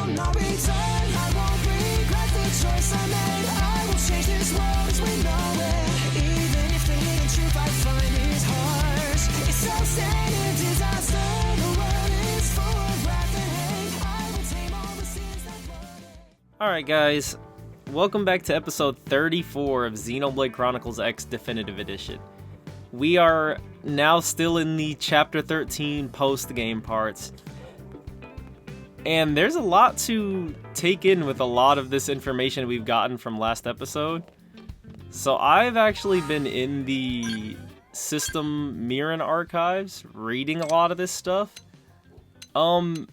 will not return. I won't regret the choice I made. I will change this world as we know it. Even if the hidden truth I find is harsh. It's self-centered disaster. The world is full of wrath and hate. I will tame all the sins that flood it. Alright guys, welcome back to episode 34 of Xenoblade Chronicles X Definitive Edition. We are now still in the chapter 13 post-game parts. And there's a lot to take in with a lot of this information we've gotten from last episode. So I've actually been in the system Miran archives reading a lot of this stuff. And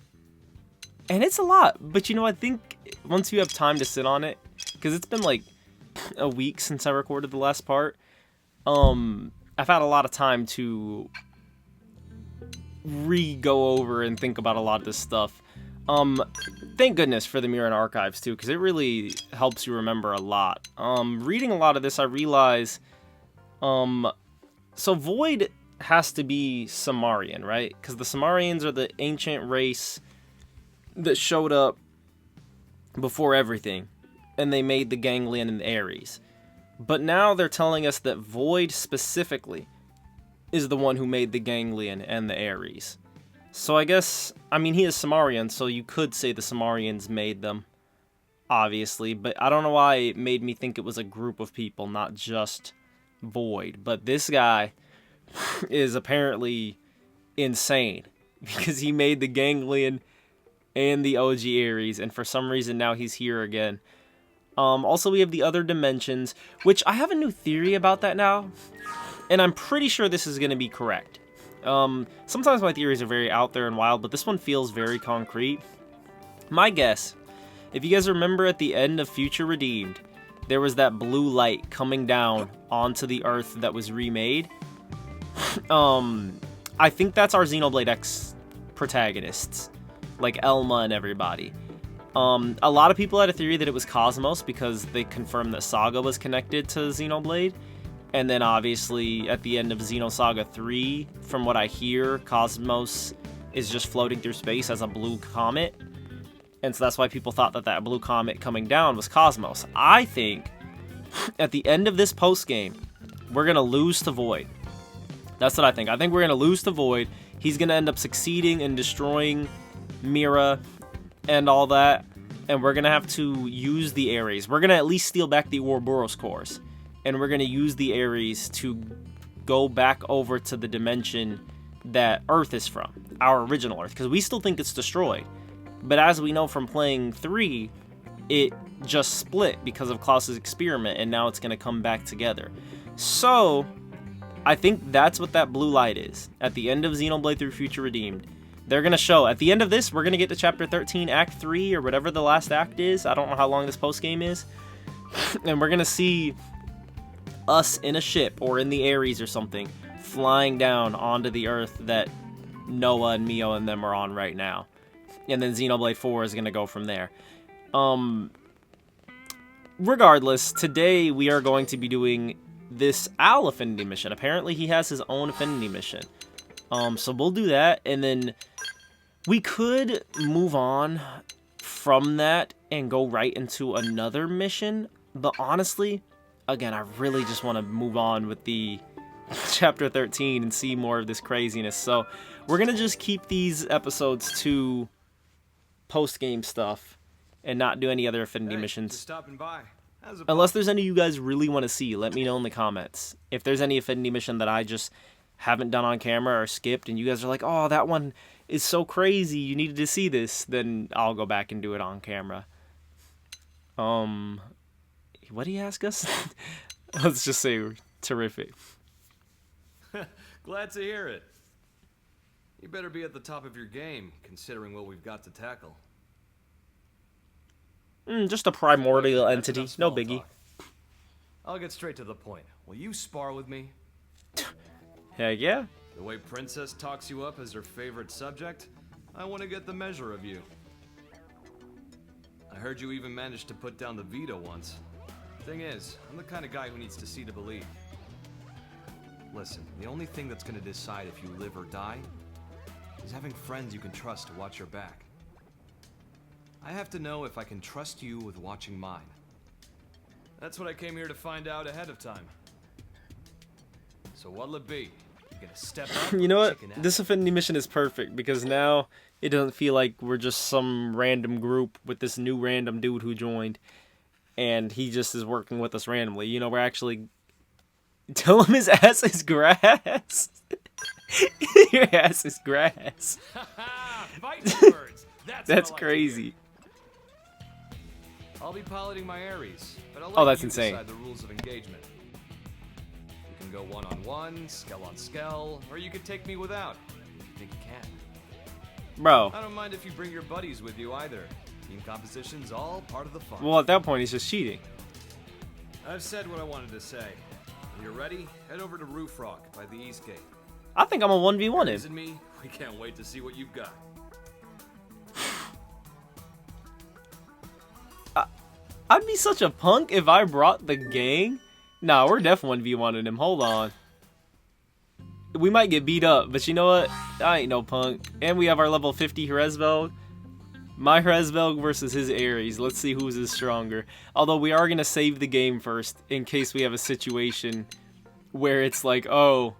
it's a lot, but I think once you have time to sit on it, because it's been like a week since I recorded the last part, I've had a lot of time to re-go over and think about a lot of this stuff. Thank goodness for the Miran archives too, because it really helps you remember a lot. Reading a lot of this, I realize, so Void has to be Samarian, right? Because the Samarians are the ancient race that showed up before everything, and they made the Ganglion and the Ares. But now they're telling us that Void specifically is the one who made the Ganglion and the Ares. So I guess, he is Samarian, so you could say the Samarians made them, obviously, but I don't know why it made me think it was a group of people, not just Void. But this guy is apparently insane, because he made the Ganglion and the OG Ares, and for some reason now he's here again. Also, we have the other dimensions, which I have a new theory about that now, and I'm pretty sure this is going to be correct. Sometimes my theories are very out there and wild, but this one feels very concrete. My guess, if you guys remember at the end of Future Redeemed, there was that blue light coming down onto the Earth that was remade. I think that's our Xenoblade X protagonists, like Elma and everybody. A lot of people had a theory that it was Cosmos because they confirmed that Saga was connected to Xenoblade. And then obviously at the end of Xenosaga 3, from what I hear, Cosmos is just floating through space as a blue comet. And so that's why people thought that that blue comet coming down was Cosmos. I think at the end of this post-game, we're going to lose to Void. That's what I think. I think we're going to lose to Void. He's going to end up succeeding in destroying Mira and all that, and we're gonna have to use the Ares. We're gonna at least steal back the Ouroboros cores, and we're gonna use the Ares to go back over to the dimension that Earth is from, our original Earth, because we still think it's destroyed. But as we know from playing 3, it just split because of Klaus's experiment, and now it's gonna come back together. So I think that's what that blue light is. At the end of Xenoblade through Future Redeemed, they're going to show, at the end of this, we're going to get to Chapter 13, Act 3, or whatever the last act is. I don't know how long this post-game is. And we're going to see us in a ship, or in the Ares or something, flying down onto the Earth that Noah and Mio and them are on right now. And then Xenoblade 4 is going to go from there. Regardless, today we are going to be doing this Al Affinity mission. Apparently he has his own Affinity mission. So we'll do that, and then we could move on from that and go right into another mission, but honestly, again, I really just want to move on with the Chapter 13 and see more of this craziness, so we're going to just keep these episodes to post-game stuff and not do any other Affinity missions. Just stopping by. Unless there's any you guys really want to see, let me know in the comments. If there's any Affinity mission that I just haven't done on camera or skipped, and you guys are like, oh, that one is so crazy, you needed to see this, then I'll go back and do it on camera. What did he ask us? Let's just say terrific. Glad to hear it. You better be at the top of your game, considering what we've got to tackle. Just a primordial entity, That's no enough small biggie. talk. I'll get straight to the point. Will you spar with me? Heck yeah. The way Princess talks you up as her favorite subject, I want to get the measure of you. I heard you even managed to put down the veto once. Thing is, I'm the kind of guy who needs to see to believe. Listen, the only thing that's going to decide if you live or die is having friends you can trust to watch your back. I have to know if I can trust you with watching mine. That's what I came here to find out ahead of time. So what'll it be? You gonna step up? You know what? Chicken out? This affinity mission is perfect because now it doesn't feel like we're just some random group with this new random dude who joined and he just is working with us randomly. You know, we're actually... Tell him his ass is grass. Your ass is grass. Fighting words. That's That's what I like to crazy. hear. I'll be piloting my Ares, but I'll let Oh, that's you insane. decide the rules of engagement. You can go one-on-one, scale on scale, or you could take me without. If you think you can. Bro. I don't mind if you bring your buddies with you either. Team composition's all part of the fun. Well, at that point, he's just cheating. I've said what I wanted to say. When you're ready, head over to Roof Rock by the East Gate. I think I'm a 1v1 Ares him. and me, we can't wait to see what you've got. I'd be such a punk if I brought the gang. Nah, we're def 1v1ing him. Hold on. We might get beat up, but you know what? I ain't no punk. And we have our level 50 Hresvelg. My Hresvelg versus his Ares. Let's see whose is stronger. Although we are going to save the game first in case we have a situation where it's like, oh,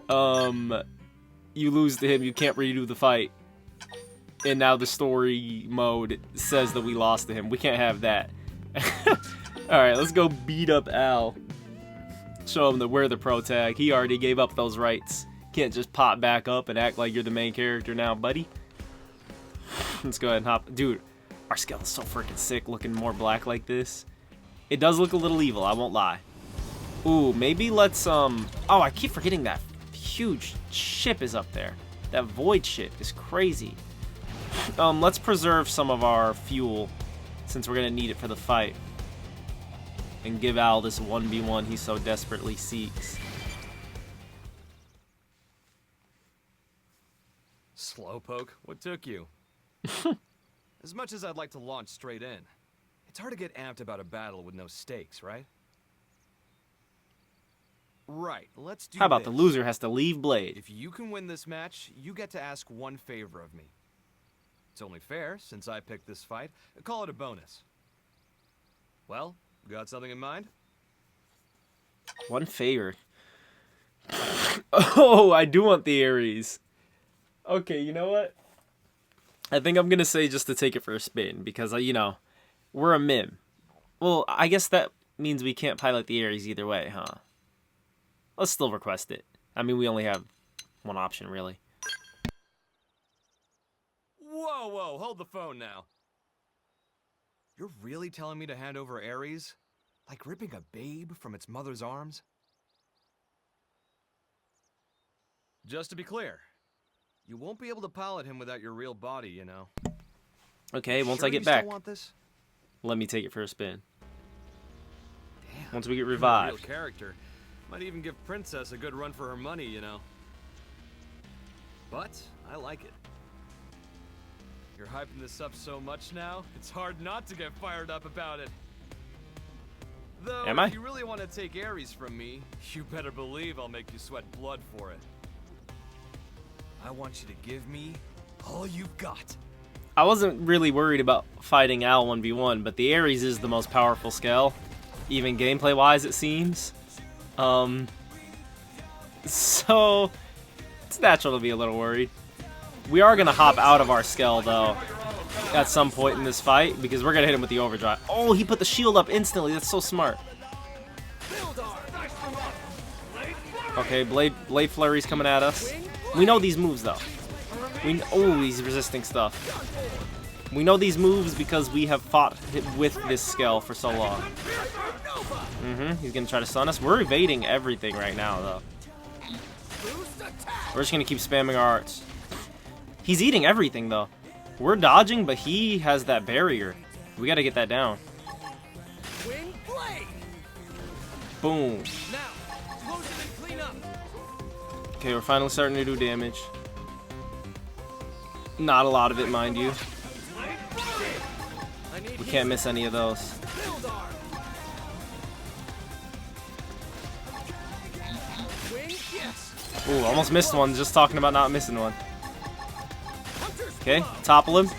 you lose to him, you can't redo the fight. And now the story mode says that we lost to him. We can't have that. Alright, let's go beat up Al. Show him that we're the pro tag. He already gave up those rights. Can't just pop back up and act like you're the main character now, buddy. Let's go ahead and hop. Dude, our scale is so freaking sick looking more black like this. It does look a little evil, I won't lie. Ooh, maybe let's, Oh, I keep forgetting that huge ship is up there. That void ship is crazy. Let's preserve some of our fuel since we're gonna need it for the fight. And give Al this 1v1 he so desperately seeks. Slowpoke, what took you? As much as I'd like to launch straight in, it's hard to get amped about a battle with no stakes, right? Right, let's do How about the this. loser has to leave Blade? If you can win this match, you get to ask one favor of me. It's only fair, since I picked this fight. Call it a bonus. Well, got something in mind? One favor. Oh, I do want the Ares. Okay, you know what? I think I'm going to say just to take it for a spin because, you know, we're a mim. Well, I guess that means we can't pilot the Ares either way, huh? Let's still request it. I mean, we only have one option, really. Whoa, whoa, hold the phone now. You're really telling me to hand over Ares? Like ripping a babe from its mother's arms? Just to be clear, you won't be able to pilot him without your real body, you know. Okay, once Sure I get you back, still want this? let me take it for a spin. Damn, Once we get you're a revived. real character. Might even give Princess a good run for her money, you know. But I like it. You're hyping this up so much now, it's hard not to get fired up about it. Though, Am I? if you really want to take Ares from me, you better believe I'll make you sweat blood for it. I want you to give me all you've got. I wasn't really worried about fighting Al 1v1, but the Ares is the most powerful scale, even gameplay-wise, it seems. So it's natural to be a little worried. We are gonna hop out of our scale though at some point in this fight because we're gonna hit him with the overdrive. Oh, he put the shield up instantly. That's so smart. Okay, blade flurry's coming at us. We know these moves though. Oh, he's resisting stuff. We know these moves because we have fought with this scale for so long. He's gonna try to stun us. We're evading everything right now though. We're just gonna keep spamming our arts. He's eating everything though. We're dodging, but he has that barrier. We gotta get that down. Boom. Okay, we're finally starting to do damage. Not a lot of it, mind you. We can't miss any of those. Ooh, almost missed one, just talking about not missing one. Okay, topple him.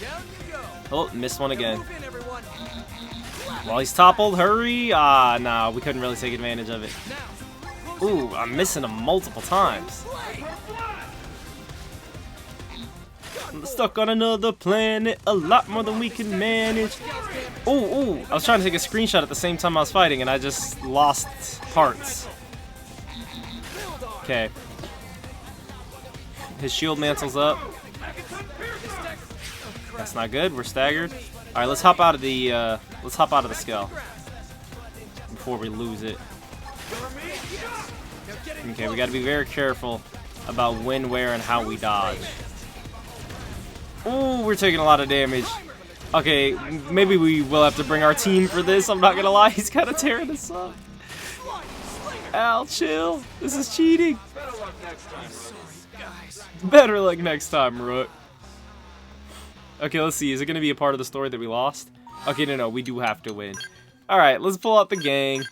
Down you go. Oh, missed one again. Move in, everyone. While he's toppled, hurry! Ah, nah, we couldn't really take advantage of it. Now. Ooh, I'm missing him multiple times. I'm stuck on another planet, a lot more than we can manage. Ooh, I was trying to take a screenshot at the same time I was fighting, and I just lost parts. Okay. His shield mantle's up. That's not good. We're staggered. All right, let's hop out of the skull before we lose it. Okay, we got to be very careful about when, where, and how we dodge. Ooh, we're taking a lot of damage. Okay, maybe we will have to bring our team for this. I'm not gonna lie, he's kind of tearing us up. Al, chill. This is cheating. Better luck next time, Rook. Okay, let's see. Is it gonna be a part of the story that we lost? Okay, no, we do have to win. All right, let's pull out the gang.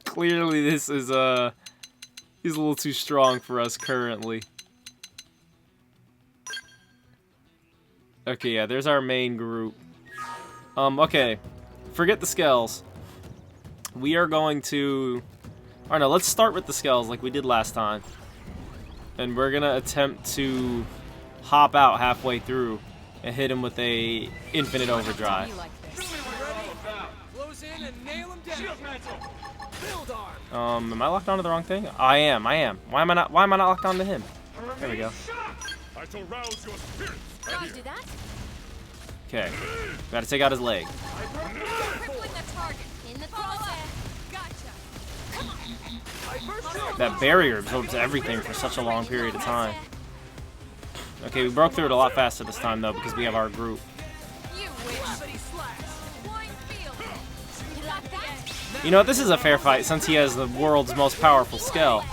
Clearly, this is he's a little too strong for us currently. Okay, yeah, there's our main group. Okay. Forget the skells. We are going to... Alright, no, let's start with the skells like we did last time. And we're gonna attempt to hop out halfway through and hit him with a infinite overdrive. Am I locked onto the wrong thing? I am. Why am I not locked onto him? There we go. I shall rouse your spirit. Can you do that? Okay. Gotta take out his leg. Crippling the target. In the crosshair. Gotcha. Come on. That barrier absorbs everything for such a long period of time. Okay, we broke through it a lot faster this time though because we have our group. You win. Wine field. You like that? You know what? This is a fair fight since he has the world's most powerful skill.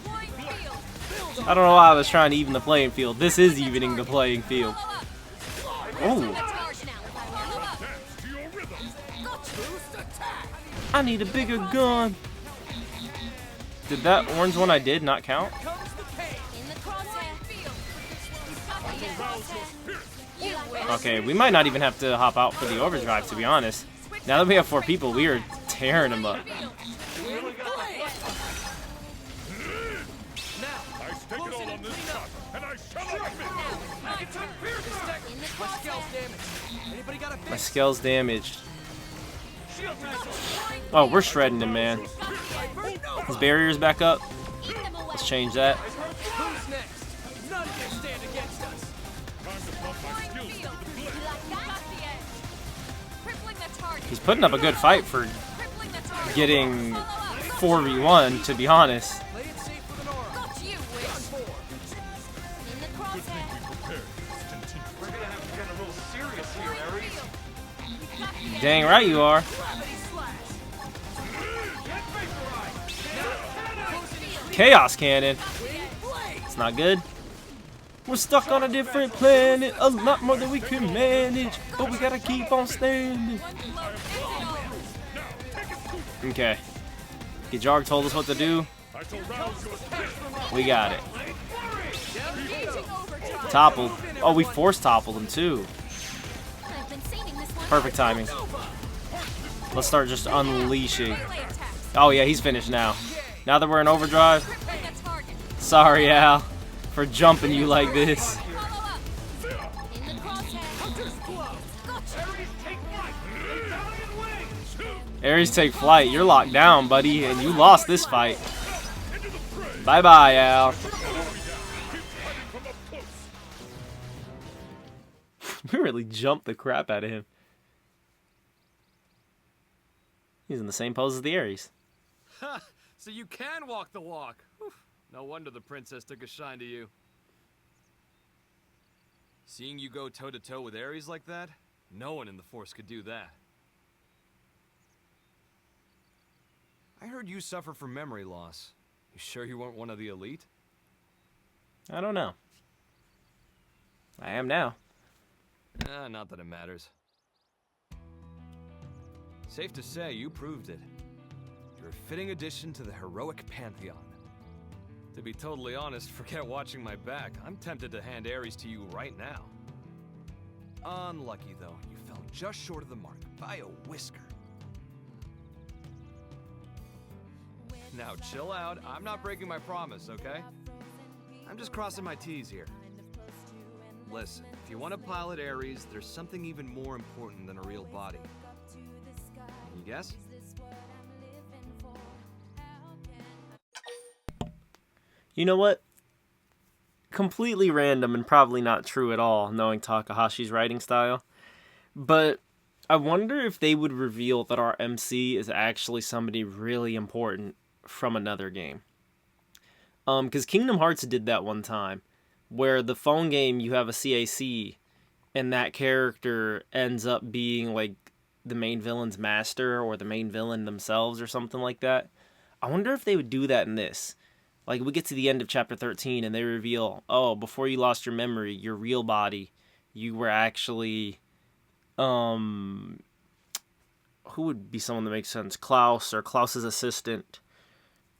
Wine field. I don't know why I was trying to even the playing field. This is evening the playing field. Ooh. I need a bigger gun. Did that orange one I did not count? In the crosshair. You win. Okay, we might not even have to hop out for the overdrive, to be honest. Now that we have 4 people, we are tearing them up. I stake it all on this shot, and I shall not miss. In the crosshair. Anybody got a My scale's damaged. Oh, we're shredding him, man. His barrier's back up. Eat them away. Let's change that. Who's next? None can stand against us. Time to pump my skills to the You blade. like that? Got the edge. Crippling the target. He's putting up a good fight for Crippling the target. getting Follow up. 4v1, to be honest. Play it safe with an aura. Got you, win. In the crosshair. Prepare. Continue. We're gonna have to get a little serious here, Ares. You got the edge. Dang right you are. Chaos cannon. It's not good. We're stuck on a different planet, a lot more than we can manage, but we gotta keep on standing. Okay. Gijarg told us what to do. I shall rouse your spirit. We got it. Toppled. Oh, we force toppled him too. I've been saving this one. Perfect timing. Let's start just unleashing. Melee attacks. Oh yeah, he's finished now. Now that we're in overdrive, Crippling the target. sorry Al, for jumping you like this. Follow up. In the crosshair. Ares, take flight. You're locked down, buddy, and you lost this fight. Bye-bye, Al. We really jumped the crap out of him. He's in the same pose as the Ares. Ha! So you can walk the walk. Whew. No wonder the princess took a shine to you. Seeing you go toe-to-toe with Ares like that, no one in the Force could do that. I heard you suffer from memory loss. You sure you weren't one of the elite? I don't know. I am now. Not that it matters. Safe to say, you proved it. You're a fitting addition to the heroic pantheon. To be totally honest, forget watching my back. I'm tempted to hand Ares to you right now. Unlucky, though. You fell just short of the mark, by a whisker. Now, chill out. I'm not breaking my promise, okay? I'm just crossing my T's here. Listen, if you want to pilot Ares, there's something even more important than a real body. Can you guess? You know what? Completely random and probably not true at all, knowing Takahashi's writing style. But I wonder if they would reveal that our MC is actually somebody really important from another game. Because Kingdom Hearts did that one time, where the phone game you have a CAC, and that character ends up being like the main villain's master or the main villain themselves or something like that. I wonder if they would do that in this. Like, we get to the end of chapter 13 and they reveal, oh, before you lost your memory, your real body, you were actually, who would be someone that makes sense? Klaus or Klaus's assistant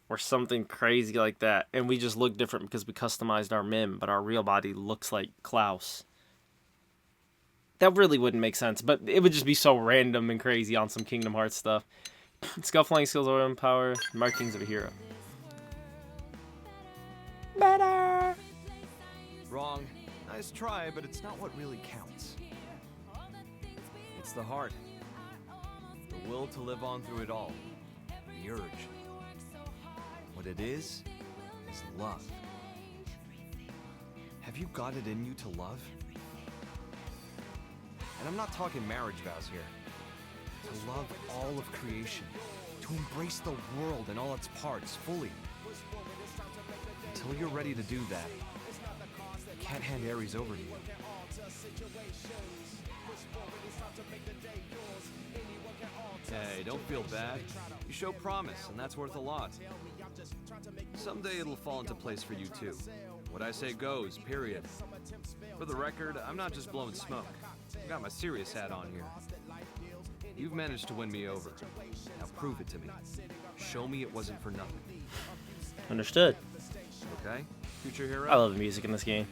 or something crazy like that. And we just look different because we customized our mem, but our real body looks like Klaus. That really wouldn't make sense, but it would just be so random and crazy on some Kingdom Hearts stuff. Scuffling skills or power, markings of a hero. Better. Wrong. Nice try, but it's not what really counts. It's the heart. The will to live on through it all. The urge. What it is love. Have you got it in you to love? And I'm not talking marriage vows here. To love all of creation. To embrace the world and all its parts fully. Until you're ready to do that, I can't hand Ares over to you. Hey, don't feel bad. You show promise, and that's worth a lot. Someday it'll fall into place for you too. What I say goes, period. For the record, I'm not just blowing smoke. I got my serious hat on here. You've managed to win me over. Now prove it to me. Show me it wasn't for nothing. Understood. Okay? Future hero? I love the music in this game.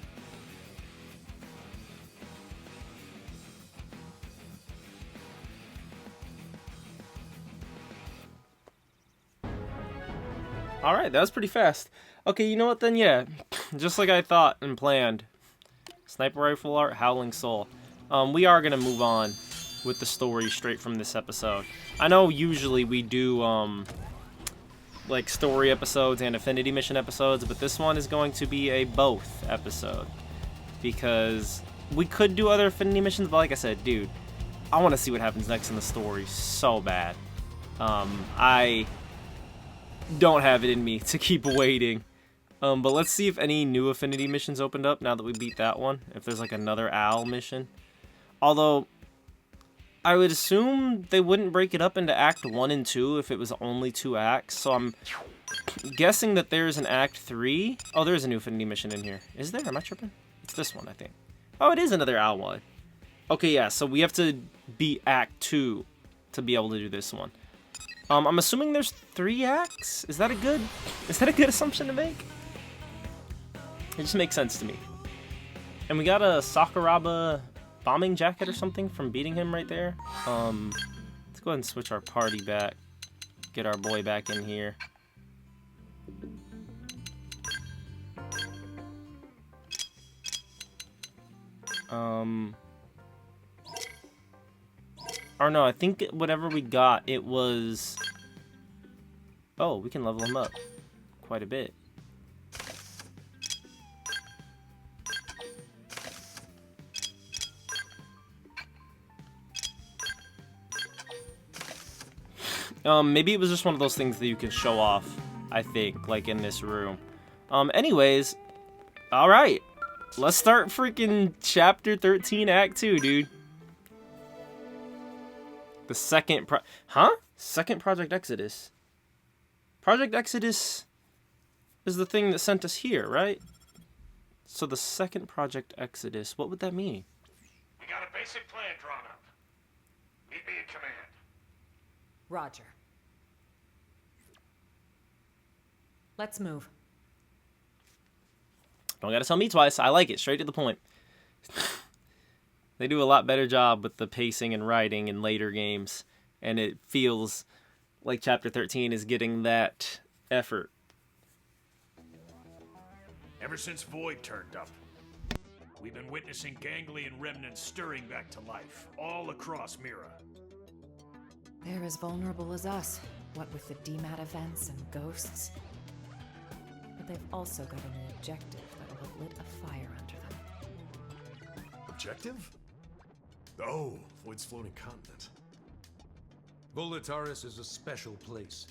Alright, that was pretty fast. Okay, you know what then? Yeah, just like I thought and planned. Sniper rifle art, Howling Soul. We are going to move on with the story straight from this episode. I know usually we do like story episodes and affinity mission episodes, but this one is going to be a both episode. Because we could do other affinity missions, but like I said, dude, I want to see what happens next in the story so bad. I don't have it in me to keep waiting. But let's see if any new affinity missions opened up now that we beat that one. If there's like another Owl mission. Although, I would assume they wouldn't break it up into Act 1 and 2 if it was only 2 acts. So I'm guessing that there's an Act 3. Oh, there's a new affinity mission in here. Is there? Am I tripping? It's this one, I think. Oh, it is another Owl one. Okay, yeah, so we have to beat Act 2 to be able to do this one. I'm assuming there's 3 acts? Is that a good assumption to make? It just makes sense to me. And we got a Sakuraba bombing jacket or something from beating him right there. Let's go ahead and switch our party back. Get our boy back in here. Or no, I think whatever we got, it was... Oh, we can level him up quite a bit. Maybe it was just one of those things that you can show off, I think, like in this room. Anyways, alright. Let's start freaking Chapter 13, Act 2, dude. The second Second Project Exodus. Project Exodus is the thing that sent us here, right? So the second Project Exodus, what would that mean? We got a basic plan drawn up. Meet me in command. Roger. Let's move. Don't gotta tell me twice. I like it. Straight to the point. They do a lot better job with the pacing and writing in later games, and it feels like Chapter 13 is getting that effort. Ever since Void turned up, we've been witnessing ganglion remnants stirring back to life, all across Mira. They're as vulnerable as us, what with the DMAT events and ghosts. But they've also got a new objective that'll have lit a fire under them. Objective? Oh, Void's floating continent. Volataris is a special place.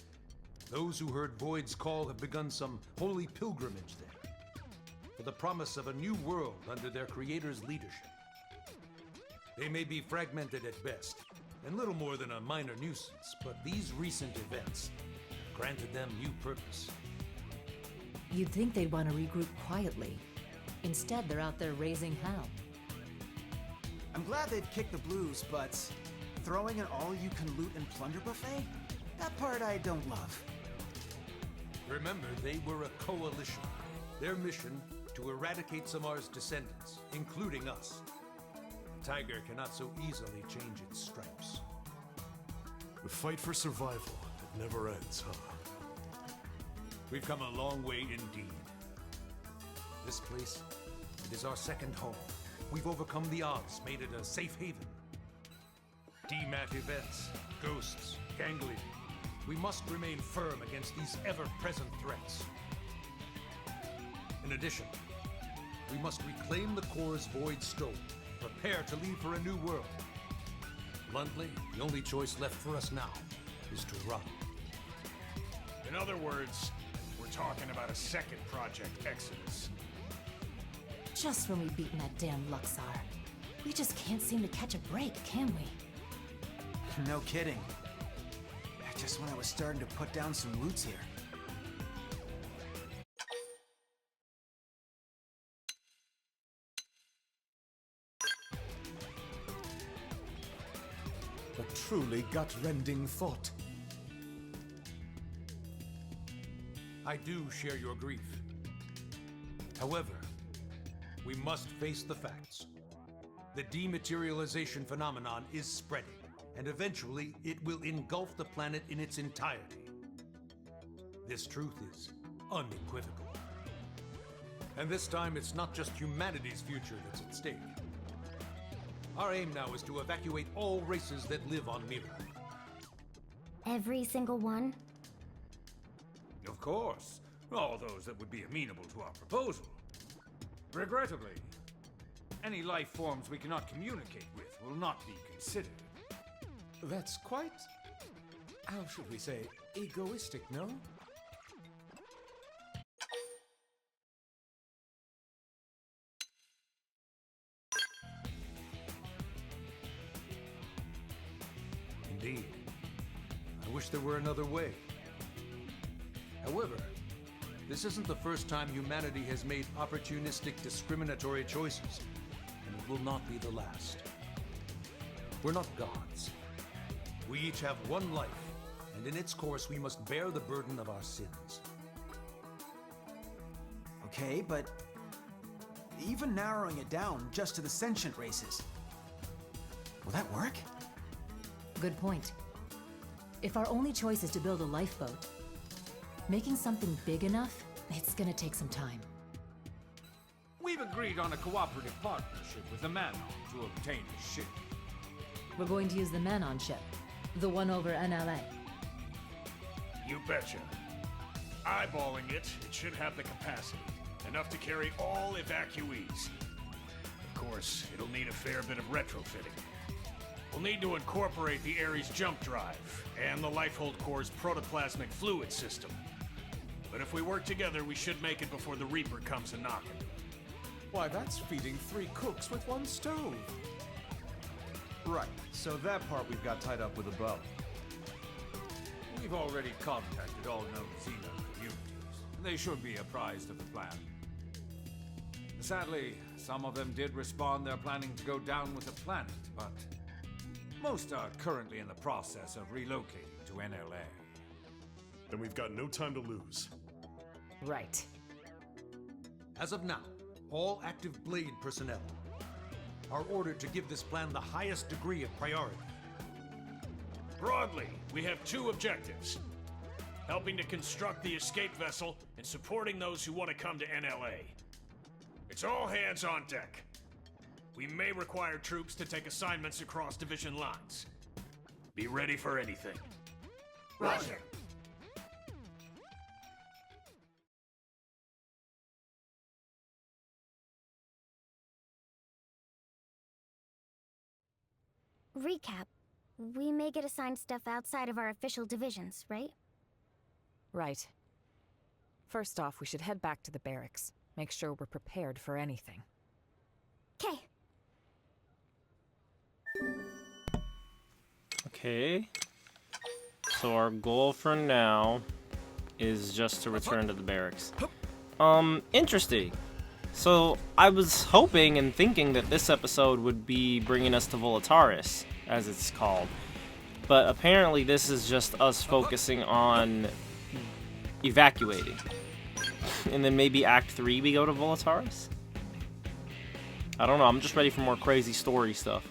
Those who heard Void's call have begun some holy pilgrimage there, for the promise of a new world under their creator's leadership. They may be fragmented at best, and little more than a minor nuisance, but these recent events have granted them new purpose. You'd think they'd want to regroup quietly. Instead, they're out there raising hell. I'm glad they'd kick the blues, but throwing an all-you-can-loot and plunder buffet? That part I don't love. Remember, they were a coalition. Their mission, to eradicate Samar's descendants, including us. The tiger cannot so easily change its stripes. The fight for survival, it never ends, huh? We've come a long way indeed. This place, it is our second home. We've overcome the odds, made it a safe haven. DMAT events, ghosts, ganglion. We must remain firm against these ever-present threats. In addition, we must reclaim the cores Void stole, prepare to leave for a new world. Bluntly, the only choice left for us now is to run. In other words, we're talking about a second Project Exodus. Just when we've beaten that damn Luxar. We just can't seem to catch a break, can we? No kidding. Just when I was starting to put down some roots here. A truly gut-rending thought. I do share your grief. However, we must face the facts. The dematerialization phenomenon is spreading, and eventually it will engulf the planet in its entirety. This truth is unequivocal. And this time it's not just humanity's future that's at stake. Our aim now is to evacuate all races that live on Mira. Every single one? Of course. All those that would be amenable to our proposal. Regrettably, any life forms we cannot communicate with will not be considered. That's quite, how should we say, egoistic, no? Indeed. I wish there were another way. However, this isn't the first time humanity has made opportunistic, discriminatory choices, and it will not be the last. We're not gods. We each have one life, and in its course we must bear the burden of our sins. Okay, but even narrowing it down just to the sentient races, will that work? Good point. If our only choice is to build a lifeboat, making something big enough, it's gonna take some time. We've agreed on a cooperative partnership with the Manon to obtain a ship. We're going to use the Manon ship, the one over NLA. You betcha. Eyeballing it, it should have the capacity. Enough to carry all evacuees. Of course, it'll need a fair bit of retrofitting. We'll need to incorporate the Ares jump drive and the Lifehold Core's protoplasmic fluid system. But if we work together, we should make it before the Reaper comes a knocking. Why, that's feeding 3 cooks with 1 stove. Right, so that part we've got tied up with a bow. We've already contacted all known Xeno communities. They should be apprised of the plan. Sadly, some of them did respond they're planning to go down with the planet, but most are currently in the process of relocating to NLA. Then we've got no time to lose. Right. As of now, all active Blade personnel are ordered to give this plan the highest degree of priority. Broadly, we have two objectives. Helping to construct the escape vessel and supporting those who want to come to NLA. It's all hands on deck. We may require troops to take assignments across division lines. Be ready for anything. Roger. Recap. We may get assigned stuff outside of our official divisions, right? Right. First off, we should head back to the barracks. Make sure we're prepared for anything. 'Kay. Okay. So our goal for now is just to return to the barracks. Interesting. So I was hoping and thinking that this episode would be bringing us to Volataris, as it's called. But apparently this is just us focusing on evacuating. And then maybe Act 3 we go to Volataris? I don't know, I'm just ready for more crazy story stuff.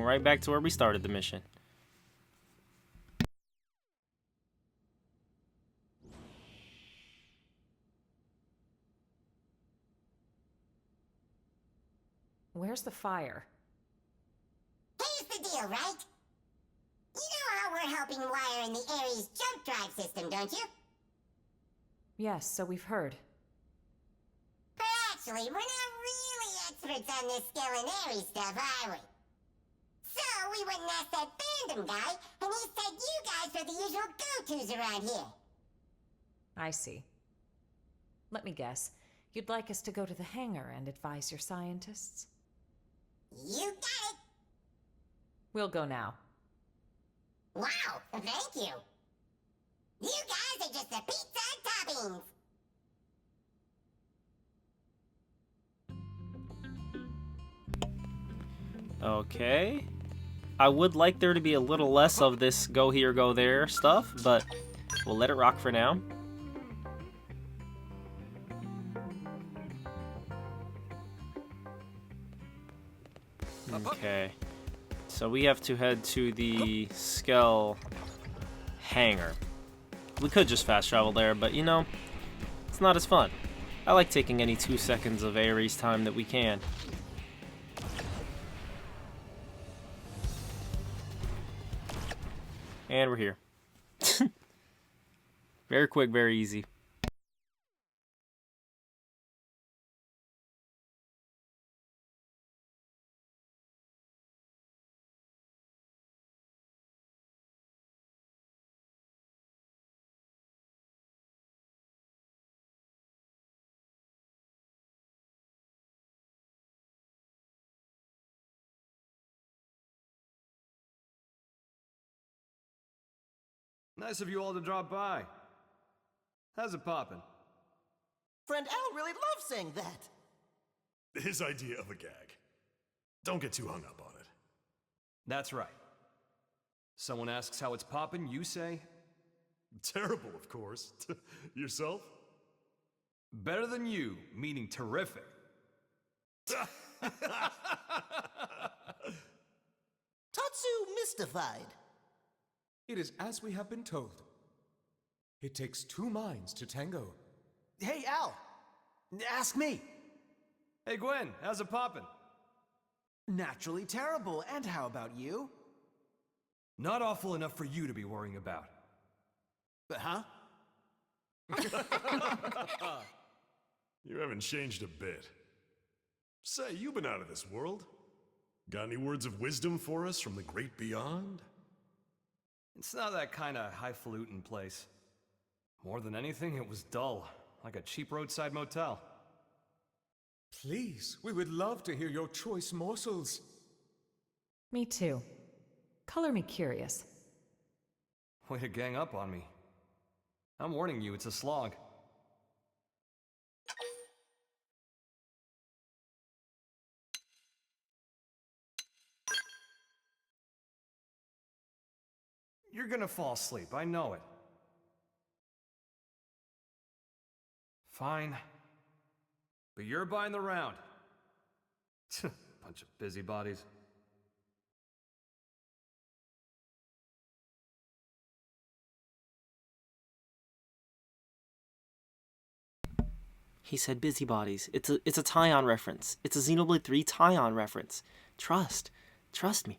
Right back to where we started the mission. Where's the fire? Here's the deal, right? You know how we're helping wire in the Ares jump drive system, don't you? Yes, so we've heard. But actually, we're not really experts on this skill in Ares stuff, are we? So we went and asked that fandom guy, and he said you guys are the usual go-tos around here. I see. Let me guess. You'd like us to go to the hangar and advise your scientists? You got it! We'll go now. Wow, thank you. You guys are just the pizza toppings. Okay. I would like there to be a little less of this go here, go there stuff, but we'll let it rock for now. Okay. So we have to head to the Skell hangar. We could just fast travel there, but you know, it's not as fun. I like taking any 2 seconds of Ares time that we can. And we're here. Very quick, very easy. Nice of you all to drop by. How's it poppin'? Friend Al really loves saying that. His idea of a gag. Don't get too hung up on it. That's right. Someone asks how it's poppin', you say? Terrible, of course. Yourself? Better than you, meaning terrific. Tatsu mystified. It is as we have been told. It takes two minds to tango. Hey, Al! Ask me! Hey, Gwen, how's it poppin'? Naturally terrible, and how about you? Not awful enough for you to be worrying about. Huh? You haven't changed a bit. Say, you've been out of this world. Got any words of wisdom for us from the great beyond? It's not that kind of highfalutin place. More than anything, it was dull, like a cheap roadside motel. Please, we would love to hear your choice morsels. Me too. Color me curious. Way to gang up on me. I'm warning you, it's a slog. You're gonna fall asleep, I know it. Fine. you're buying the round. Bunch of busybodies. He said busybodies. It's a tie-on reference. It's a Xenoblade 3 tie-on reference. Trust me.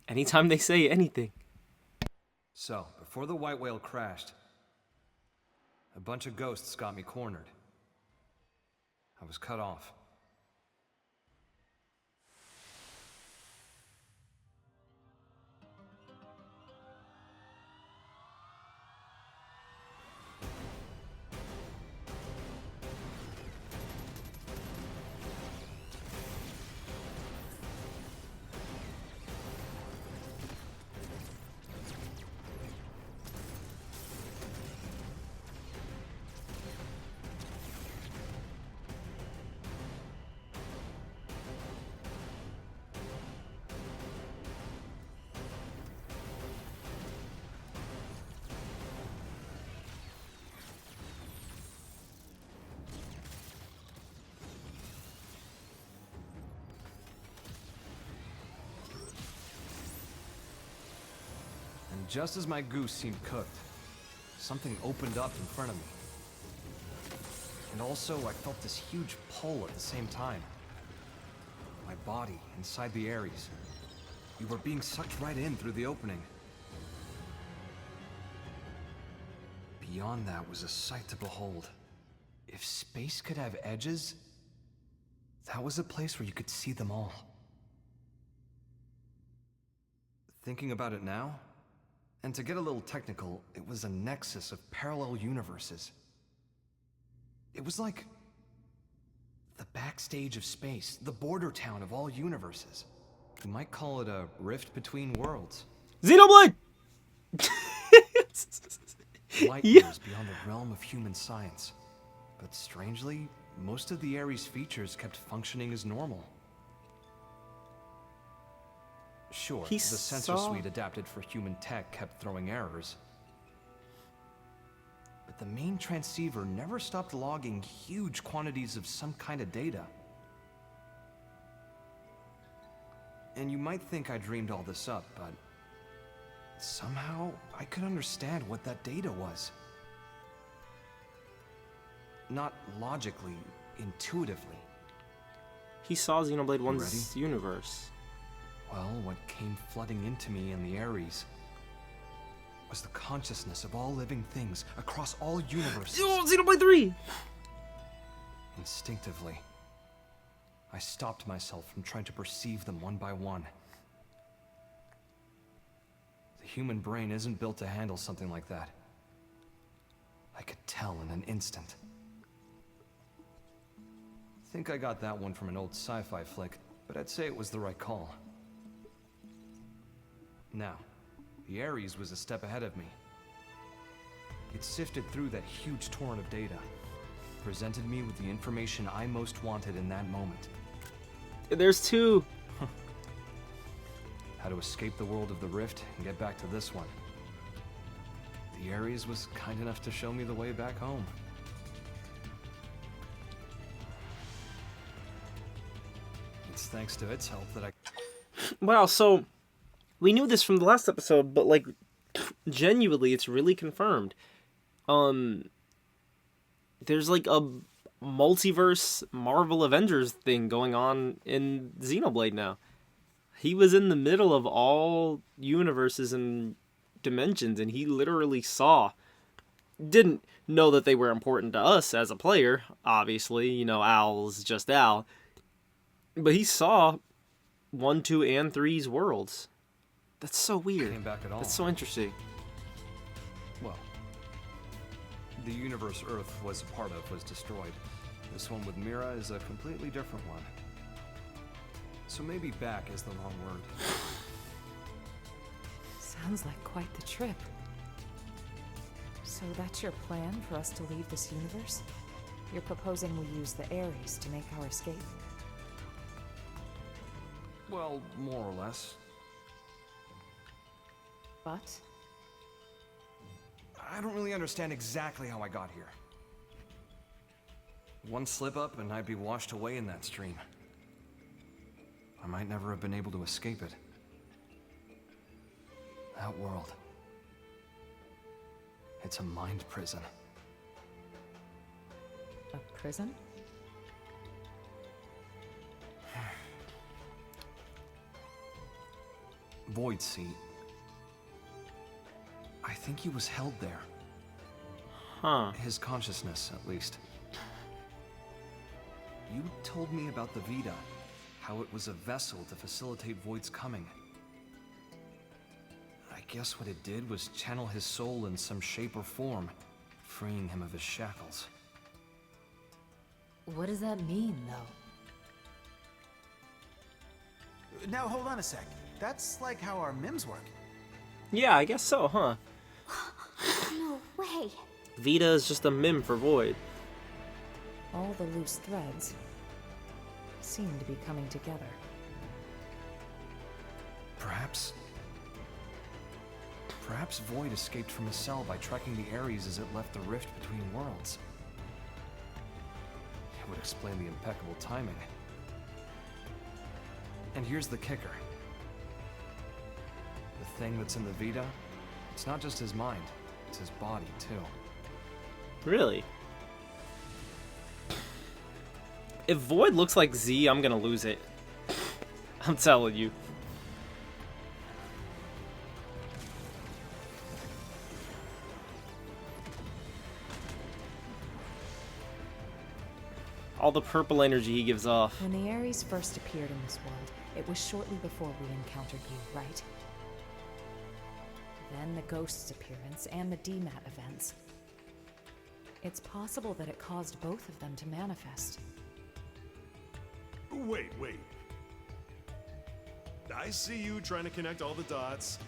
Anytime they say anything. So, before the white whale crashed, a bunch of ghosts got me cornered. I was cut off. Just as my goose seemed cooked, something opened up in front of me. And also, I felt this huge pull at the same time. My body inside the Ares. We were being sucked right in through the opening. Beyond that was a sight to behold. If space could have edges, that was a place where you could see them all. Thinking about it now, and to get a little technical, it was a nexus of parallel universes. It was like the backstage of space, the border town of all universes. You might call it a rift between worlds. Xenoblade! Light years beyond the realm of human science. But strangely, most of the Ares features kept functioning as normal. Sure, the sensor suite adapted for human tech kept throwing errors. But the main transceiver never stopped logging huge quantities of some kind of data. And you might think I dreamed all this up, but somehow I could understand what that data was. Not logically, intuitively. He saw Xenoblade 1's universe. Well, what came flooding into me in the Ares was the consciousness of all living things across all universes. Oh, Xenoblade 3! Instinctively, I stopped myself from trying to perceive them one by one. The human brain isn't built to handle something like that. I could tell in an instant. I think I got that one from an old sci-fi flick, but I'd say it was the right call. Now, the Ares was a step ahead of me. It sifted through that huge torrent of data, presented me with the information I most wanted in that moment. There's two. How to escape the world of the Rift and get back to this one. The Ares was kind enough to show me the way back home. It's thanks to its help that I... Wow, so we knew this from the last episode, but like genuinely it's really confirmed. There's like a multiverse Marvel Avengers thing going on in Xenoblade now. He was in the middle of all universes and dimensions, and he literally saw, didn't know that they were important to us as a player, obviously, you know, Al's just Al, but he saw 1, 2, and 3's worlds. That's so weird. Came back at all. That's so interesting. Well, the universe Earth was a part of was destroyed. This one with Mira is a completely different one. So maybe back is the wrong word. Sounds like quite the trip. So that's your plan for us to leave this universe? You're proposing we use the Ares to make our escape? Well, more or less. But? I don't really understand exactly how I got here. One slip up and I'd be washed away in that stream. I might never have been able to escape it. That world. It's a mind prison. A prison? Void Seat. I think he was held there. Huh. His consciousness, at least. You told me about the Vita, how it was a vessel to facilitate Void's coming. I guess what it did was channel his soul in some shape or form, freeing him of his shackles. What does that mean, though? Now, hold on a sec. That's like how our MIMs work. Yeah, I guess so, huh? No way. Vita is just a mim for Void. All the loose threads seem to be coming together. Perhaps Void escaped from his cell by tracking the Ares as it left the rift between worlds. It would explain the impeccable timing. And here's the kicker. The thing that's in the Vita, it's not just his mind, it's his body, too. Really? If Void looks like Z, I'm gonna lose it. I'm telling you. All the purple energy he gives off. When the Ares first appeared in this world, it was shortly before we encountered you, right? Then the Ghost's appearance and the DMAT events. It's possible that it caused both of them to manifest. Wait. I see you trying to connect all the dots.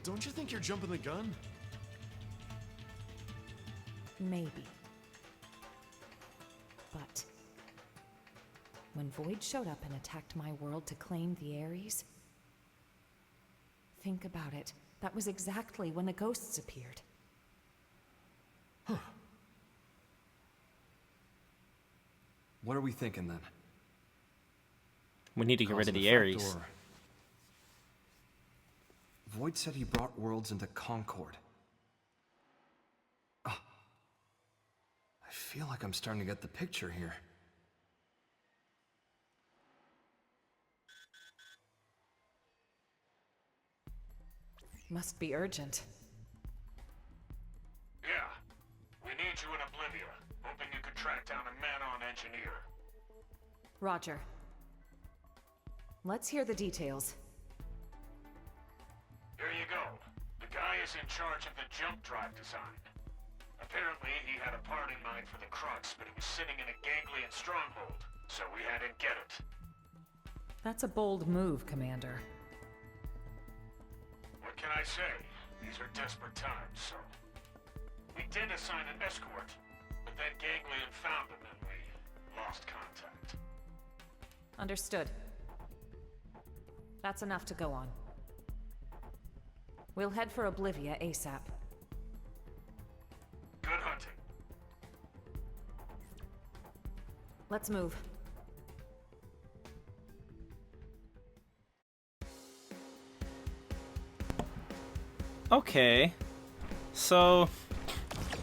Don't you think you're jumping the gun? Maybe. But when Void showed up and attacked my world to claim the Ares, think about it. That was exactly when the Ghosts appeared. What are we thinking then? We need to get rid of the Cause and Ares. effect, or- Void said he brought worlds into Concord. Ah. I feel like I'm starting to get the picture here. Must be urgent. Yeah. We need you in Oblivia. Hoping you could track down a man-on engineer. Roger. Let's hear the details. Here you go. The guy is in charge of the jump drive design. Apparently, he had a part in mind for the Crux, but it was sitting in a ganglion stronghold, so we had him get it. That's a bold move, Commander. What can I say? These are desperate times, so... We did assign an escort, but then Ganglion found him and we lost contact. Understood. That's enough to go on. We'll head for Oblivia ASAP. Good hunting. Let's move. Okay. So,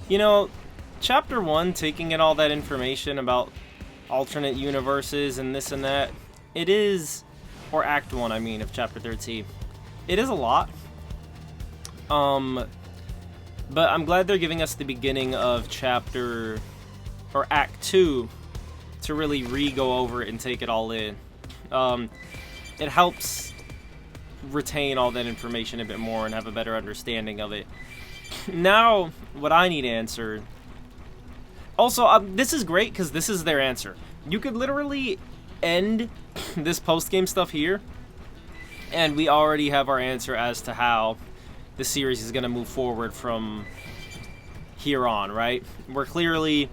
you know, Chapter 1, taking in all that information about alternate universes and this and that, it is, or Act 1, I mean, of Chapter 13. It is a lot. But I'm glad they're giving us the beginning of Chapter, or Act 2, to really re-go over it and take it all in. It helps retain all that information a bit more and have a better understanding of it. Now, what I need answered... Also, this is great because this is their answer. You could literally end this post-game stuff here, and we already have our answer as to how the series is going to move forward from here on, right? We're clearly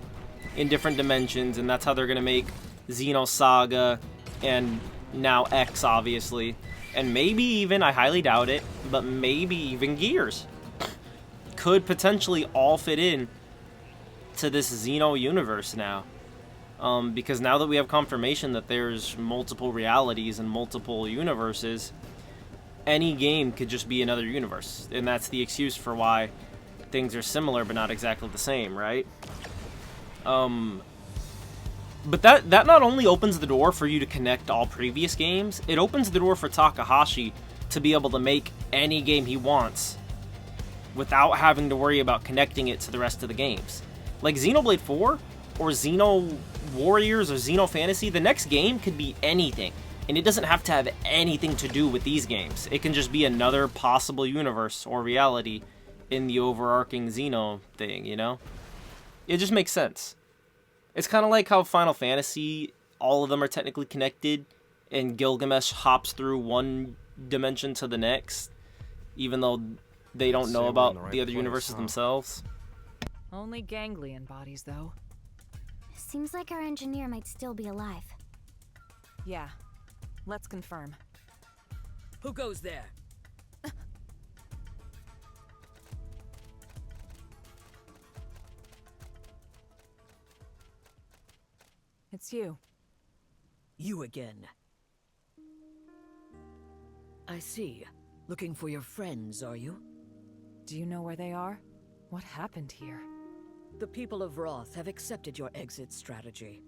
in different dimensions, and that's how they're going to make Xenosaga and now X, obviously. And maybe even, I highly doubt it, but maybe even Gears could potentially all fit in to this Xeno universe now. Because now that we have confirmation that there's multiple realities and multiple universes, any game could just be another universe. And that's the excuse for why things are similar but not exactly the same, right? But that not only opens the door for you to connect all previous games, it opens the door for Takahashi to be able to make any game he wants without having to worry about connecting it to the rest of the games. Like Xenoblade 4 or Xeno Warriors or Xeno Fantasy, the next game could be anything. And it doesn't have to have anything to do with these games. It can just be another possible universe or reality in the overarching Xeno thing, you know? It just makes sense. It's kind of like how Final Fantasy, all of them are technically connected, and Gilgamesh hops through one dimension to the next, even though they don't know about the other universes themselves. Only ganglion bodies, though. Seems like our engineer might still be alive. Yeah. Let's confirm. Who goes there? It's you. You again. I see. Looking for your friends, are you? Do you know where they are? What happened here? The people of Roth have accepted your exit strategy.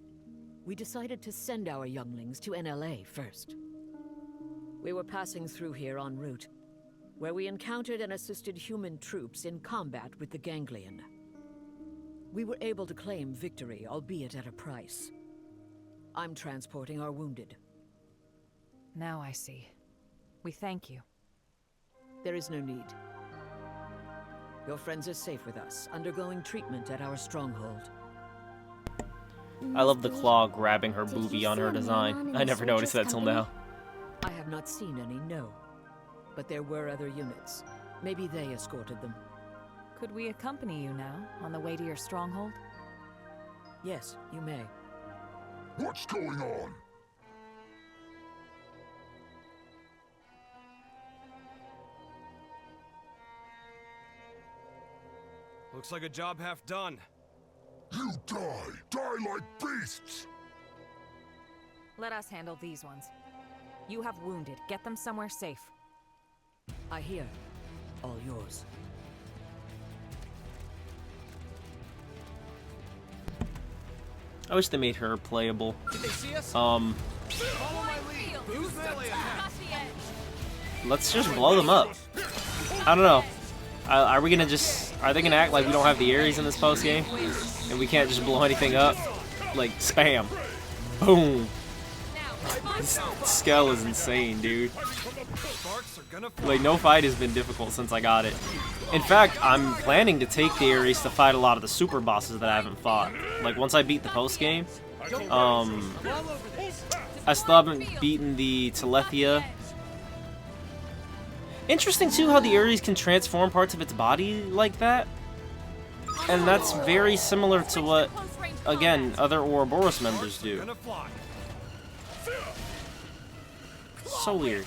We decided to send our younglings to NLA first. We were passing through here en route, where we encountered and assisted human troops in combat with the Ganglion. We were able to claim victory, albeit at a price. I'm transporting our wounded. Now I see. We thank you. There is no need. Your friends are safe with us, undergoing treatment at our stronghold. I love the claw grabbing her boobie on her design. I never noticed that till now. I have not seen any, no. But there were other units. Maybe they escorted them. Could we accompany you now, on the way to your stronghold? Yes, you may. What's going on? Looks like a job half done. You die! Die like beasts! Let us handle these ones. You have wounded. Get them somewhere safe. I hear. All yours. I wish they made her playable. Did they see us? Follow my lead. Who's melee attack? Let's just blow them up. I don't know. Are we gonna just... Are they gonna act like we don't have the Ares in this post game? And we can't just blow anything up? Like, spam. Boom. This Skell is insane, dude. Like, no fight has been difficult since I got it. In fact, I'm planning to take the Ares to fight a lot of the super bosses that I haven't fought. Like, once I beat the post game, I still haven't beaten the Telethia. Interesting, too, how the Ares can transform parts of its body like that. And that's very similar to what, again, other Ouroboros members do. So weird.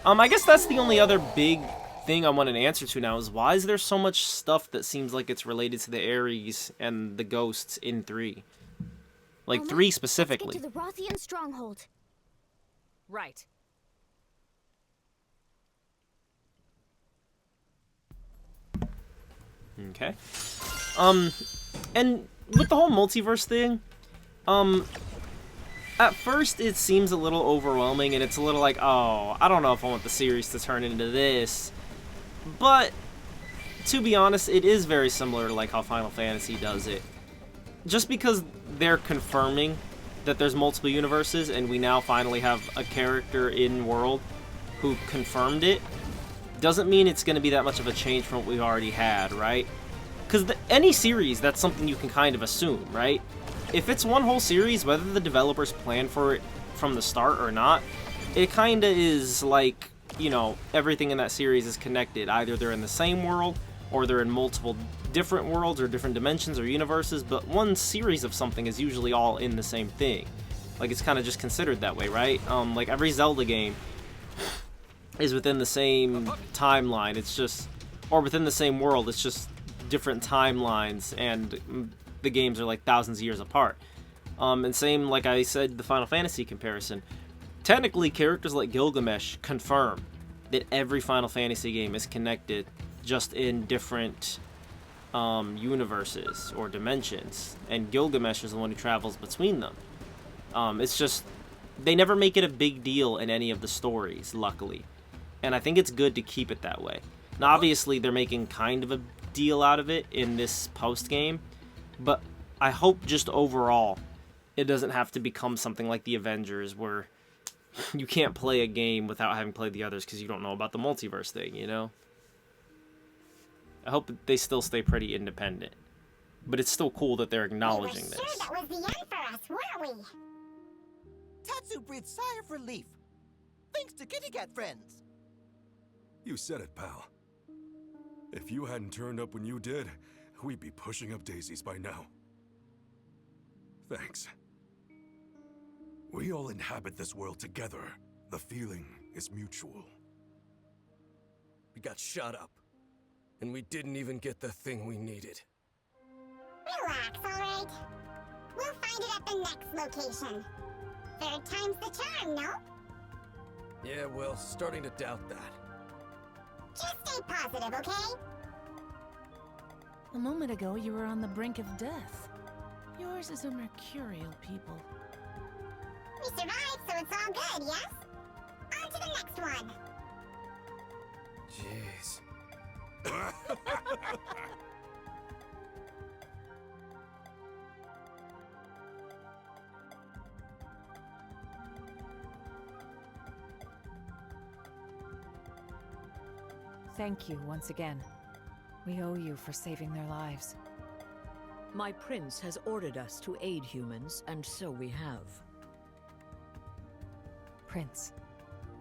I guess that's the only other big thing I want an answer to now is why is there so much stuff that seems like it's related to the Ares and the ghosts in 3? Like 3 specifically. Let's get to the Rothian stronghold. Right. Okay. And with the whole multiverse thing, at first it seems a little overwhelming and it's a little like, oh, I don't know if I want the series to turn into this. But, to be honest, it is very similar to like how Final Fantasy does it. Just because they're confirming that there's multiple universes and we now finally have a character in world who confirmed it, doesn't mean it's going to be that much of a change from what we already had, right? Because any series, that's something you can kind of assume, right? If it's one whole series, whether the developers plan for it from the start or not, it kind of is like, you know, everything in that series is connected. Either they're in the same world, or they're in multiple different worlds, or different dimensions, or universes, but one series of something is usually all in the same thing. Like, it's kind of just considered that way, right? Like, every Zelda game is within the same timeline, it's just, or within the same world, it's just different timelines, and the games are like thousands of years apart. And same, like I said, the Final Fantasy comparison. Technically, characters like Gilgamesh confirm that every Final Fantasy game is connected, just in different universes or dimensions, and Gilgamesh is the one who travels between them. It's just, they never make it a big deal in any of the stories, luckily. And I think it's good to keep it that way. Now, obviously, they're making kind of a deal out of it in this post-game, but I hope just overall it doesn't have to become something like the Avengers, where you can't play a game without having played the others because you don't know about the multiverse thing, you know? I hope they still stay pretty independent. But it's still cool that they're acknowledging this. We were sure that was the end for us, weren't we? Tatsu breathed sigh of relief. Thanks to Kitty Cat friends. You said it, pal. If you hadn't turned up when you did, we'd be pushing up daisies by now. Thanks. We all inhabit this world together. The feeling is mutual. We got shot up, and we didn't even get the thing we needed. Relax, alright? We'll find it at the next location. Third time's the charm, no? Yeah, well, starting to doubt that. Just stay positive, okay? A moment ago, you were on the brink of death. Yours is a mercurial people. We survived, so it's all good, yes? On to the next one. Jeez. Thank you once again. We owe you for saving their lives. My prince has ordered us to aid humans, and so we have. Prince,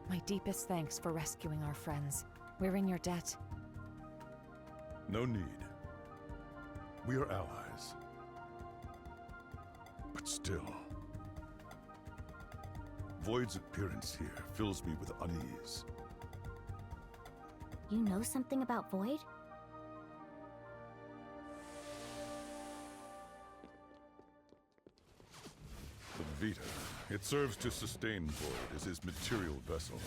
my deepest thanks for rescuing our friends. We're in your debt. No need. We are allies. But still, Void's appearance here fills me with unease. You know something about Void? The Vita. It serves to sustain Void as his material vessel.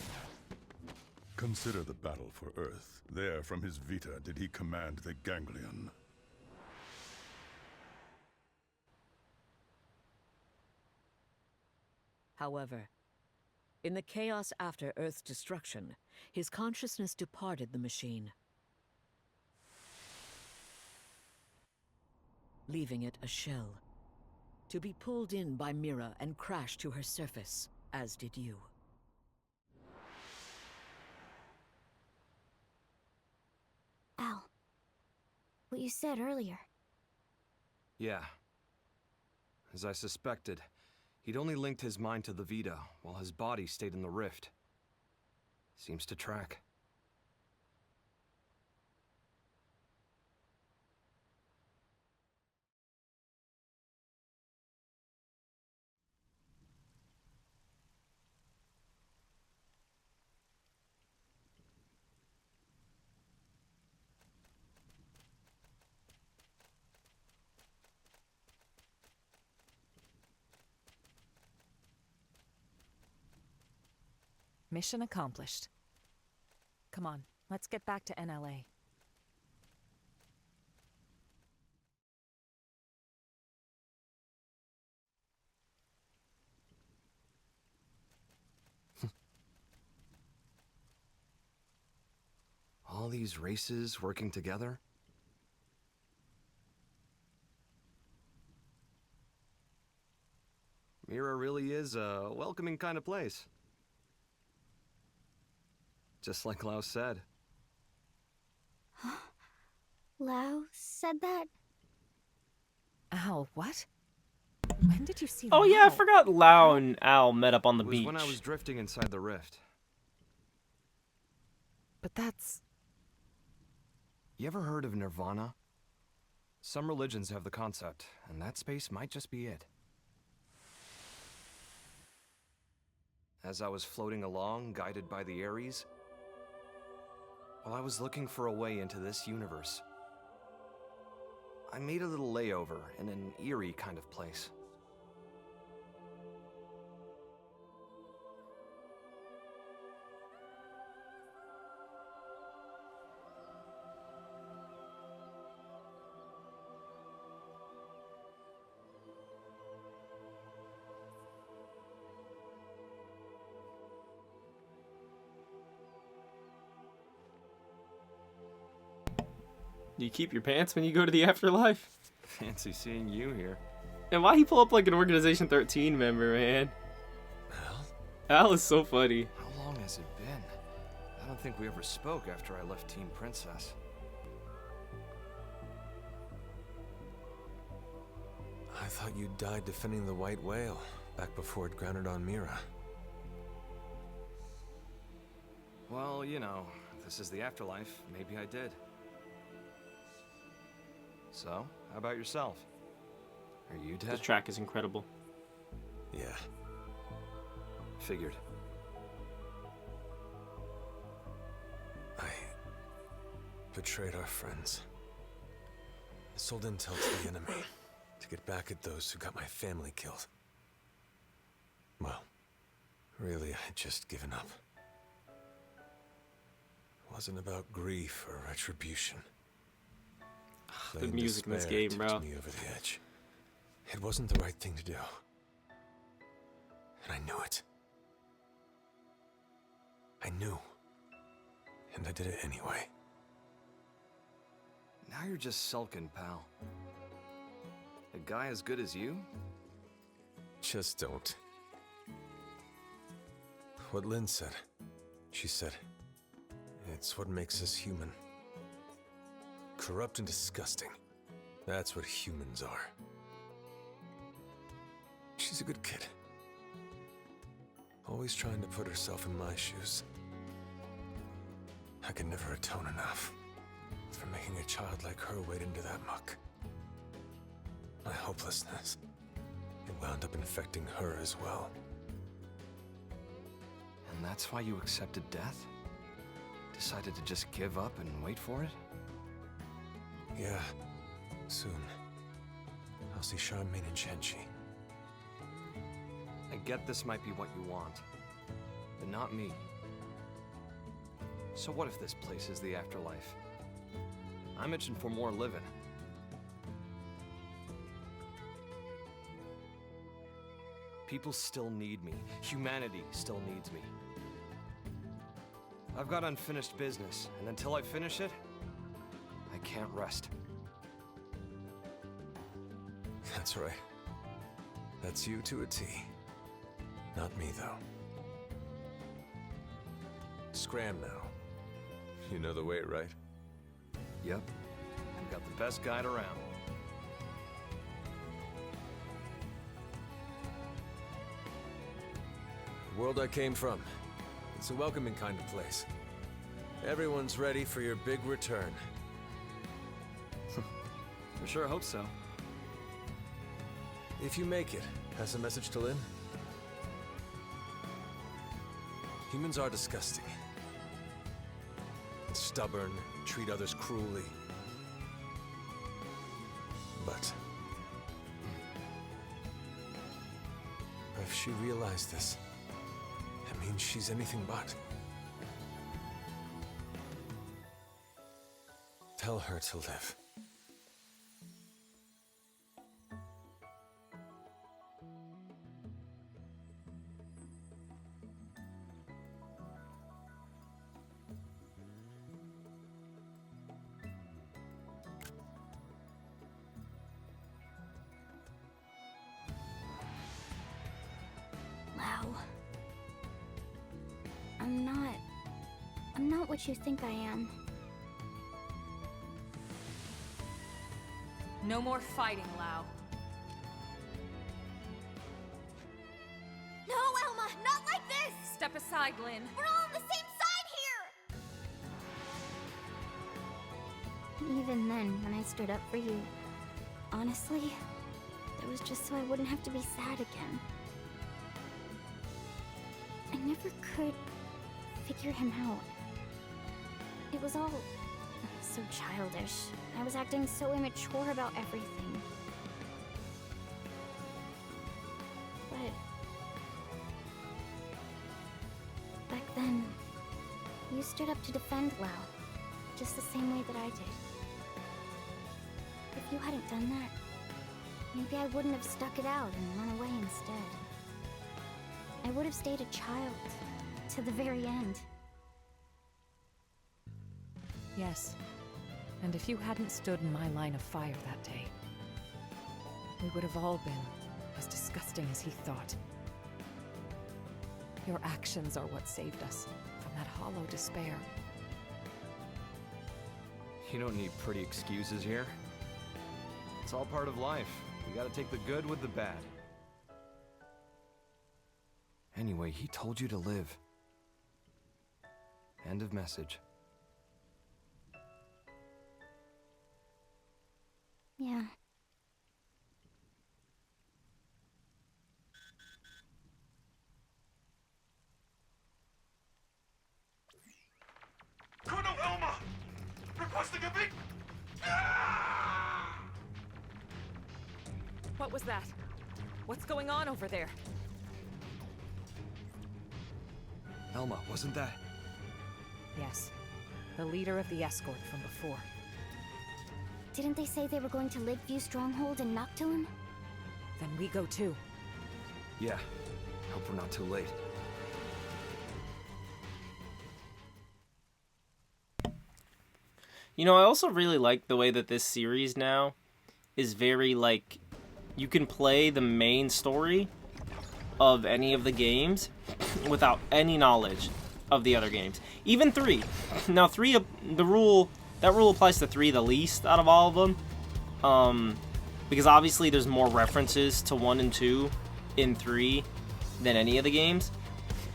Consider the battle for Earth. There, from his Vita, did he command the Ganglion. However, in the chaos after Earth's destruction, his consciousness departed the machine, leaving it a shell, to be pulled in by Mira and crash to her surface, as did you. Al, what you said earlier. Yeah. As I suspected, he'd only linked his mind to the Vita, while his body stayed in the rift. Seems to track. Mission accomplished. Come on, let's get back to NLA. All these races working together? Mira really is a welcoming kind of place. Just like Lau said. Lau said that? Al, what? When did you see Oh Lau? yeah, I forgot Lau and Al met up on the It was beach. when I was drifting inside the rift. But that's... You ever heard of Nirvana? Some religions have the concept, and that space might just be it. As I was floating along, guided by the Ares, well, I was looking for a way into this universe. I made a little layover in an eerie kind of place. Do you keep your pants when you go to the afterlife? Fancy seeing you here. And why he pull up like an Organization 13 member, man? Al is so funny. How long has it been? I don't think we ever spoke after I left Team Princess. I thought you died defending the White Whale back before it grounded on Mira. Well, you know, this is the afterlife. Maybe I did. So, how about yourself? Are you dead? This track is incredible. Yeah. Figured. I betrayed our friends. I sold intel to the enemy to get back at those who got my family killed. Well, really, I had just given up. It wasn't about grief or retribution. The music in this game, bro. Tipped me over the edge. It wasn't the right thing to do. And I knew it. I knew. And I did it anyway. Now you're just sulking, pal. A guy as good as you? Just don't. What Lynn said. She said, it's what makes us human. Corrupt and disgusting. That's what humans are. She's a good kid. Always trying to put herself in my shoes. I could never atone enough for making a child like her wade into that muck. My hopelessness, it wound up infecting her as well. And that's why you accepted death? Decided to just give up and wait for it? Yeah, soon. I'll see Charmaine and Shenchi. I get this might be what you want, but not me. So what if this place is the afterlife? I'm itching for more living. People still need me. Humanity still needs me. I've got unfinished business, and until I finish it, I can't rest. That's right. That's you to a T. Not me, though. Scram now. You know the way, right? Yep. I've got the best guide around. The world I came from. It's a welcoming kind of place. Everyone's ready for your big return. I sure hope so. If you make it, pass a message to Lynn. Humans are disgusting. Stubborn, treat others cruelly. But if she realized this, it means she's anything but. Tell her to live. Wow. I'm not what you think I am. No more fighting, Lau. No, Elma, not like this! Step aside, Lynn. We're all on the same side here! Even then, when I stood up for you, honestly, it was just so I wouldn't have to be sad again. I never could figure him out. It was all so childish. I was acting so immature about everything. But back then, you stood up to defend Lao, just the same way that I did. If you hadn't done that, maybe I wouldn't have stuck it out and run away instead. I would have stayed a child to the very end. Yes. And if you hadn't stood in my line of fire that day, we would have all been as disgusting as he thought. Your actions are what saved us from that hollow despair. You don't need pretty excuses here. It's all part of life. You gotta take the good with the bad. Anyway, he told you to live. End of message. Yeah. Colonel Elma! Requesting a big... What was that? What's going on over there? Elma, wasn't that? Yes. The leader of the escort from before. Didn't they say they were going to Lakeview Stronghold and Noctilum? Then we go too. Yeah. Hope we're not too late. You know, I also really like the way that this series now is very, like, you can play the main story of any of the games without any knowledge of the other games. Even 3. Now, 3, that rule applies to 3 the least out of all of them. Because obviously there's more references to 1 and 2 in 3 than any of the games.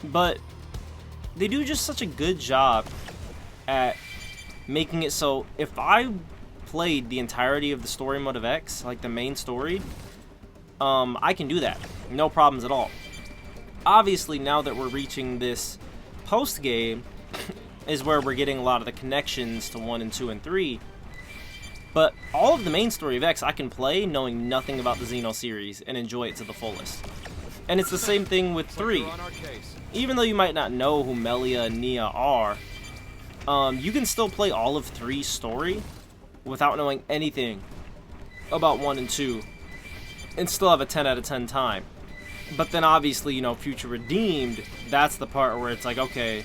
But they do just such a good job at making it so if I played the entirety of the story mode of X, like the main story, I can do that. No problems at all. Obviously, now that we're reaching this post-game, is where we're getting a lot of the connections to 1 and 2 and 3. But all of the main story of X I can play knowing nothing about the Xeno series and enjoy it to the fullest. And it's the same thing with 3. Even though you might not know who Melia and Nia are, you can still play all of 3's story without knowing anything about 1 and 2 and still have a 10 out of 10 time. But then obviously, you know, Future Redeemed, that's the part where it's like, okay,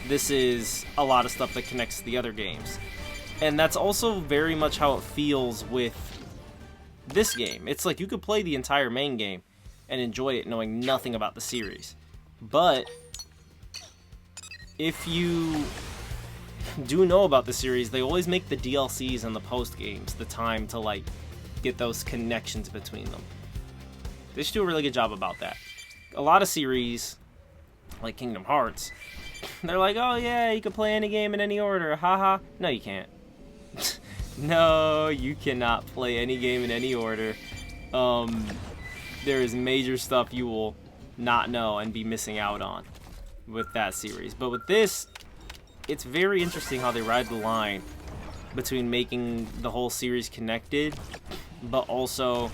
this is a lot of stuff that connects to the other games. And that's also very much how it feels with this game. It's like you could play the entire main game and enjoy it knowing nothing about the series. But if you do know about the series, they always make the DLCs and the post games the time to, like, get those connections between them. They should do a really good job about that. A lot of series, like Kingdom Hearts, they're like, oh yeah, you can play any game in any order, haha. No, you can't. No, you cannot play any game in any order. There is major stuff you will not know and be missing out on with that series. But with this, it's very interesting how they ride the line between making the whole series connected, but also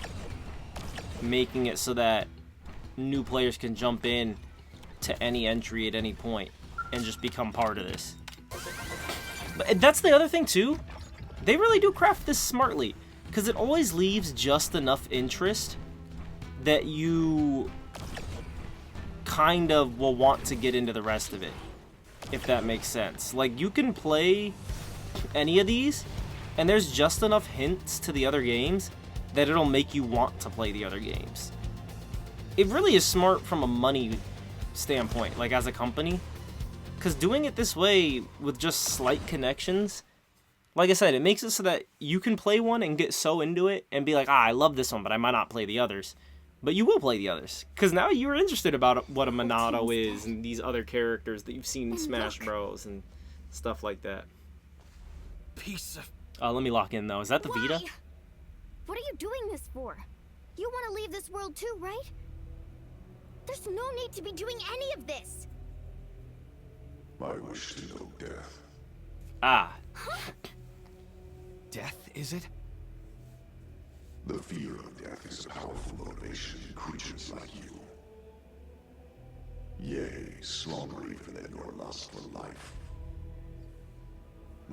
making it so that new players can jump in to any entry at any point and just become part of this. But that's the other thing too. They really do craft this smartly, because it always leaves just enough interest that you kind of will want to get into the rest of it, if that makes sense. Like, you can play any of these, and there's just enough hints to the other games that it'll make you want to play the other games. It really is smart from a money standpoint, like as a company, because doing it this way with just slight connections, like I said, it makes it so that you can play one and get so into it and be like, I love this one, but I might not play the others. But you will play the others, because now you're interested about what a Monado is and these other characters that you've seen in Smash Bros. And stuff like that. Piece of... Let me lock in, though. Is that the Vita? What are you doing this for? You want to leave this world too, right? There's no need to be doing any of this. I wish to know death. Ah. death, is it? The fear of death is a powerful motivation in creatures like you. Yea, stronger even than your lust for life.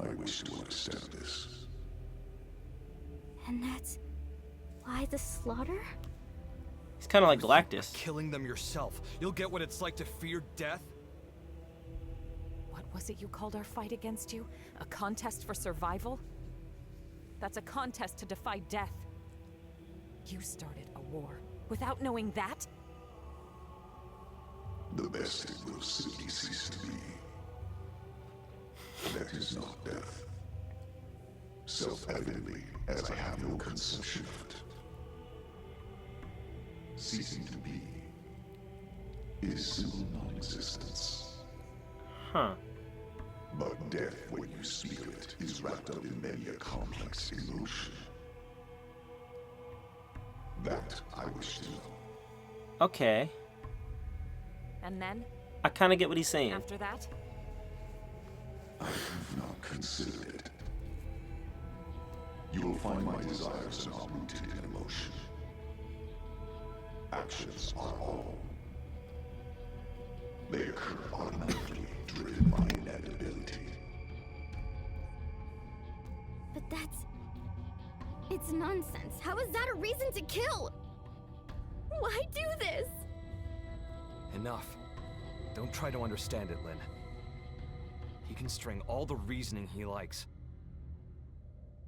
I wish to understand this. And that's why the slaughter? He's kind of like Galactus. Killing them yourself. You'll get what it's like to fear death? What was it you called our fight against you? A contest for survival? That's a contest to defy death. You started a war without knowing that? The best it will simply cease to be. That is not death. Self-evidently, as I have no conception of it. Ceasing to be is simple non-existence. Huh. But death, when you speak of it, is wrapped up in many a complex emotion. That I wish to know. Okay. And then? I kind of get what he's saying. After that? I have not considered it. You will find my desires are not rooted in emotion. Actions are all. They occur automatically, driven by inevitability. But that's... It's nonsense. How is that a reason to kill? Why do this? Enough. Don't try to understand it, Lynn. He can string all the reasoning he likes.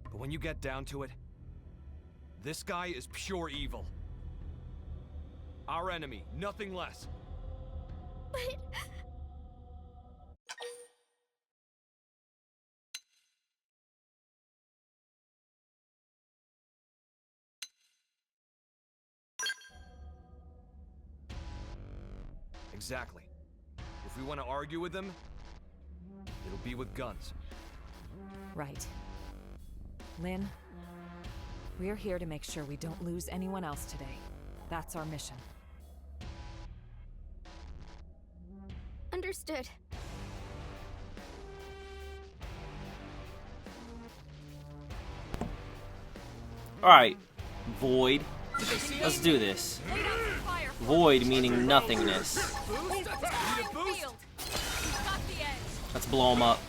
But when you get down to it, this guy is pure evil. Our enemy, nothing less. But... Exactly. If we want to argue with him, it'll be with guns. Right. Lynn, we're here to make sure we don't lose anyone else today. That's our mission. Understood. Alright, Void. Let's do this. Void meaning nothingness. Let's blow them up.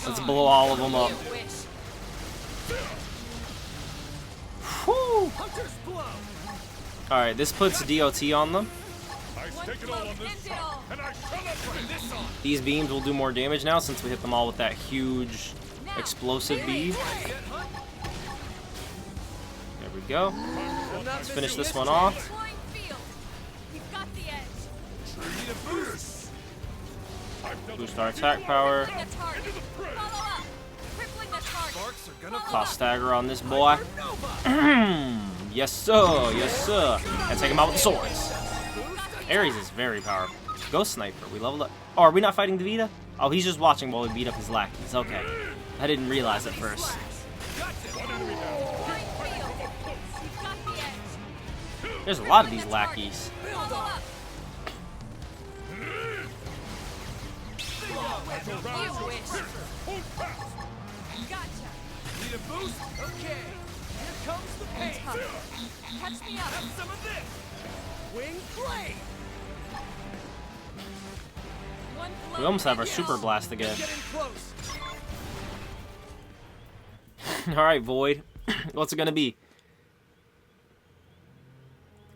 Let's blow all of them up. Whew. Alright, this puts DOT on them. These beams will do more damage now since we hit them all with that huge explosive beam. There we go. Let's finish this one off. Boost our attack power. Cost stagger on this boy. Yes sir, yes sir. And take him out with the swords. Ares is very powerful. Ghost Sniper, we leveled up. Oh, are we not fighting the Vita? Oh, he's just watching while we beat up his lackeys. Okay. I didn't realize at first. There's a lot of these lackeys. Need a boost? Okay. Here comes the pain. Catch me up. Have some of this. Wing blade. We almost have our super blast again. Alright, Void. What's it gonna be?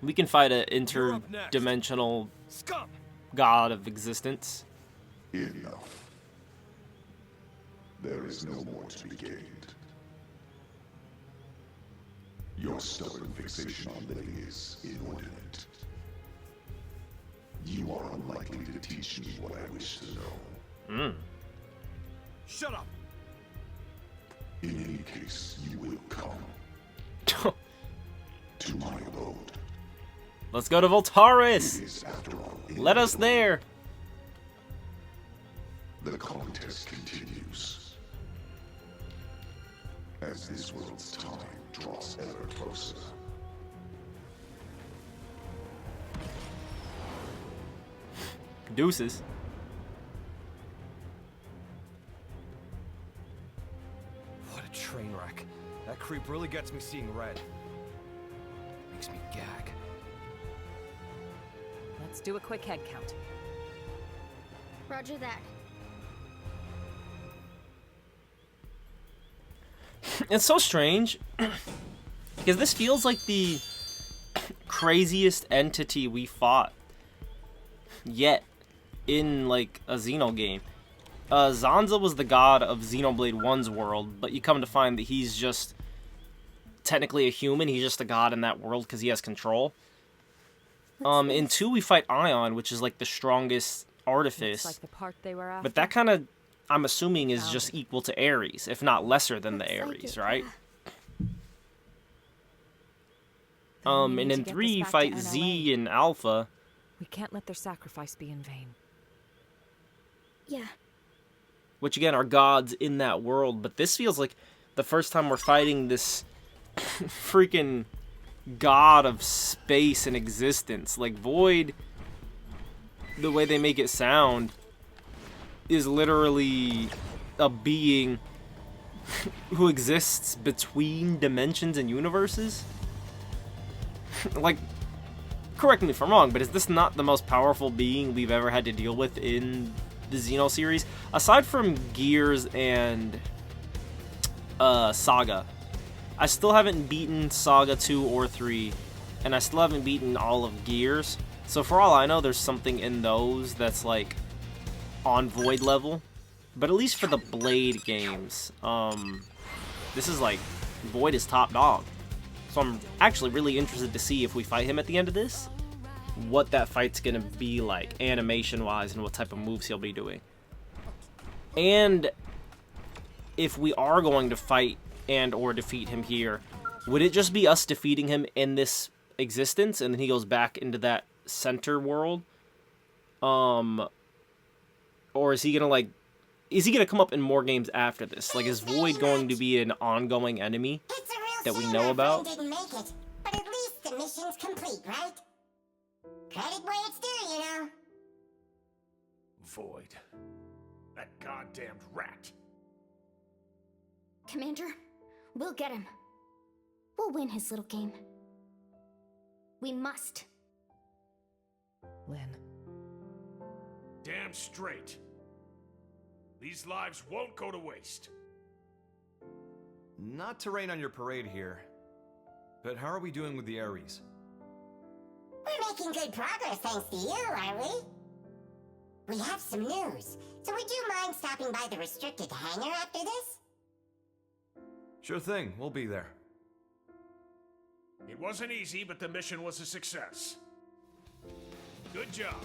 We can fight an interdimensional god of existence. Enough. There is no more to be gained. Your stubborn fixation on living is inordinate. You are unlikely to teach me what I wish to know. Shut up. In any case, you will come to my abode. Let's go to Voltaris. Let us there. The contest continues. As this world's time draws ever closer. Deuces. What a creep really gets me seeing red. Makes me gag. Let's do a quick head count. Roger that. It's so strange because this feels like the craziest entity we fought yet in like a Xeno game. Zanza was the god of Xenoblade 1's world, but you come to find that he's just technically a human. He's just a god in that world because he has control. In 2 we fight Ion, which is like the strongest artifice. Looks like the part they were after. But that kind of, I'm assuming, is just equal to Ares, if not lesser than the Ares, right? And in 3 you fight Z and Alpha. We can't let their sacrifice be in vain. Yeah. Which again are gods in that world, but this feels like the first time we're fighting this freaking god of space and existence. Like Void, the way they make it sound, is literally a being who exists between dimensions and universes. Like, correct me if I'm wrong, but is this not the most powerful being we've ever had to deal with in the Xeno series? Aside from Gears and Saga. I still haven't beaten Saga 2 or 3, and I still haven't beaten all of Gears. So for all I know, there's something in those that's like on Void level. But at least for the Blade games, this is like, Void is top dog. So I'm actually really interested to see if we fight him at the end of this, what that fight's gonna be like, animation-wise, and what type of moves he'll be doing. And if we are going to fight and or defeat him here, would it just be us defeating him in this existence, and then he goes back into that center world? Or is he gonna like, is he gonna come up in more games after this? Like, is Void going to be an ongoing enemy that we know about? Didn't make it, but at least the mission's complete, right? Credit where it's due, you know. Void. That goddamned rat. Commander, we'll get him. We'll win his little game. We must. Lynn. Damn straight. These lives won't go to waste. Not to rain on your parade here, but how are we doing with the Ares? We're making good progress thanks to you, are we? We have some news, so would you mind stopping by the restricted hangar after this? Sure thing, we'll be there. It wasn't easy, but the mission was a success. Good job.